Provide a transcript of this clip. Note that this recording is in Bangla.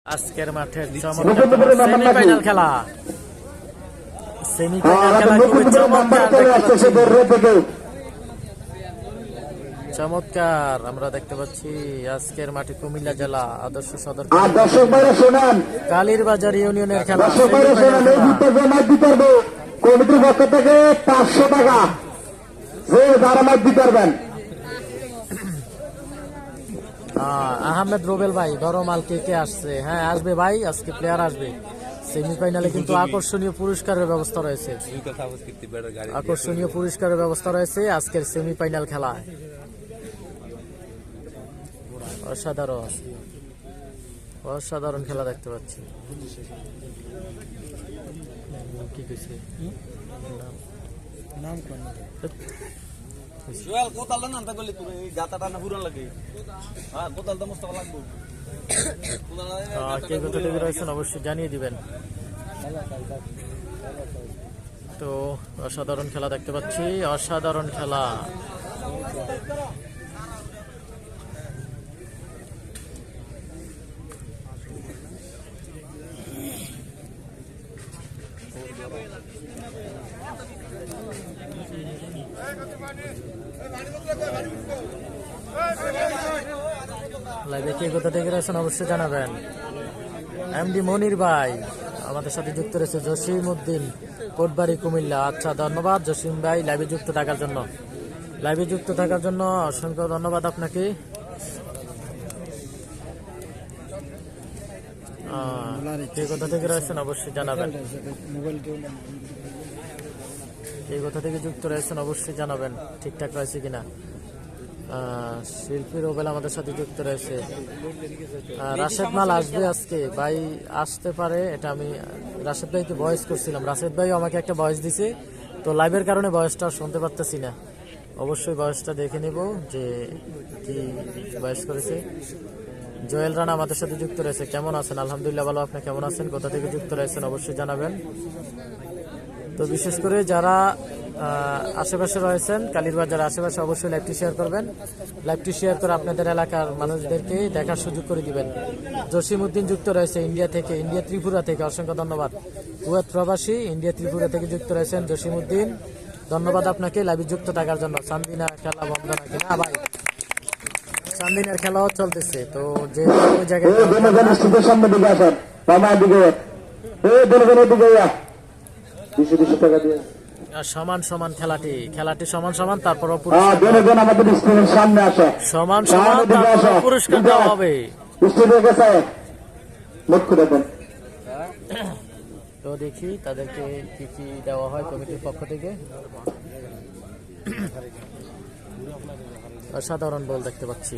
আজকের মাঠের সেমিফাইনাল খেলা খুবই চমৎকার আমরা দেখতে পাচ্ছি। আজকের মাঠে কুমিল্লা জেলা আদর্শ সদর কালীরবাজার ইউনিয়নের খেলা। কমিটির পক্ষ থেকে 500 টাকা যারা মাঠ দিতে পারবেন। আহমেদ রুবেল ভাই ধরমাল কে আসছে? হ্যাঁ আসবে ভাই, আজকে প্লেয়ার আসবে। সেমিফাইনালে কিন্তু আকর্ষণীয় পুরস্কারের ব্যবস্থা রয়েছে, আকর্ষণীয় পুরস্কারের ব্যবস্থা রয়েছে আজকের সেমিফাইনাল খেলা। অসাধারণ অসাধারণ খেলা দেখতে পাচ্ছি। কি কইছে নাম কোন জুয়েল কোতাল না তা গলি তুমি গাতাটা না পুরান লাগে। হ্যাঁ কোতাল তো মস্ত লাগবে। কে কত টাকা রয়েছেন অবশ্যই জানিয়ে দিবেন। তো অসাধারণ খেলা দেখতে পাচ্ছি, অসাধারণ খেলা। লাইভে কে কোথা থেকে রয়েছেন অবশ্যই জানাবেন। এমডি মনির ভাই আমাদের সাথে যুক্ত রয়েছে, জসিম উদ্দিন কোটবাড়ি কুমিল্লা। আচ্ছা ধন্যবাদ জসিম ভাই লাইভে যুক্ত থাকার জন্য, লাইভে যুক্ত থাকার জন্য অসংখ্য ধন্যবাদ আপনাকে। কে কোথা থেকে রয়েছেন অবশ্যই জানাবেন, কে কোথা থেকে যুক্ত রয়েছেন অবশ্যই জানাবেন ঠিকঠাক রয়েছে কিনা। শিল্পী রোবেল আমাদের সাথে যুক্ত রয়েছে। রাশেদ মাল আসবে আজকে ভাই, আসতে পারে এটা আমি রাশেদ ভাইকে ভয়েস করছিলাম। রাশেদ ভাই আমাকে একটা ভয়েস দিছে, তো লাইভের কারণে ভয়েসটা শুনতে পারতেছি না। অবশ্যই ভয়েসটা দেখে নেব যে কি ভয়েস করেছে। জয়েল রানা আমাদের সাথে যুক্ত রয়েছে। কেমন আছেন? আলহামদুলিল্লাহ ভালো। আপনি কেমন আছেন? কোথা থেকে যুক্ত রয়েছেন অবশ্যই জানাবেন। তো বিশেষ করে যারা আশেপাশে রয়েছেন কালীরবাজার আশেপাশে অবশ্যই লাইভটি শেয়ার করবেন। লাইভটি শেয়ার করে আপনাদের এলাকার মানুষদেরকে দেখার সুযোগ করে দিবেন। জসিম উদ্দিন যুক্ত রয়েছে ইন্ডিয়া থেকে, ইন্ডিয়া ত্রিপুরা থেকে, অসংখ্য ধন্যবাদ। কুয়েত প্রবাসী ইন্ডিয়া ত্রিপুরা থেকে যুক্ত রয়েছেন জসিম উদ্দিন, ধন্যবাদ আপনাকে লাইভে যুক্ত থাকার জন্য। চান্দিনা খেলা বন্ধ নাকি? না ভাই, চান্দিনার খেলাও চলতেছে। তো যে ওই জায়গায় সমান সমান খেলাটি সমান সমান, তারপর সমান সমান পুরস্কার দেওয়া হবে। তো দেখি তাদেরকে কি কি দেওয়া হয় কমিটির পক্ষ থেকে। অসাধারণ বল দেখতে পাচ্ছি।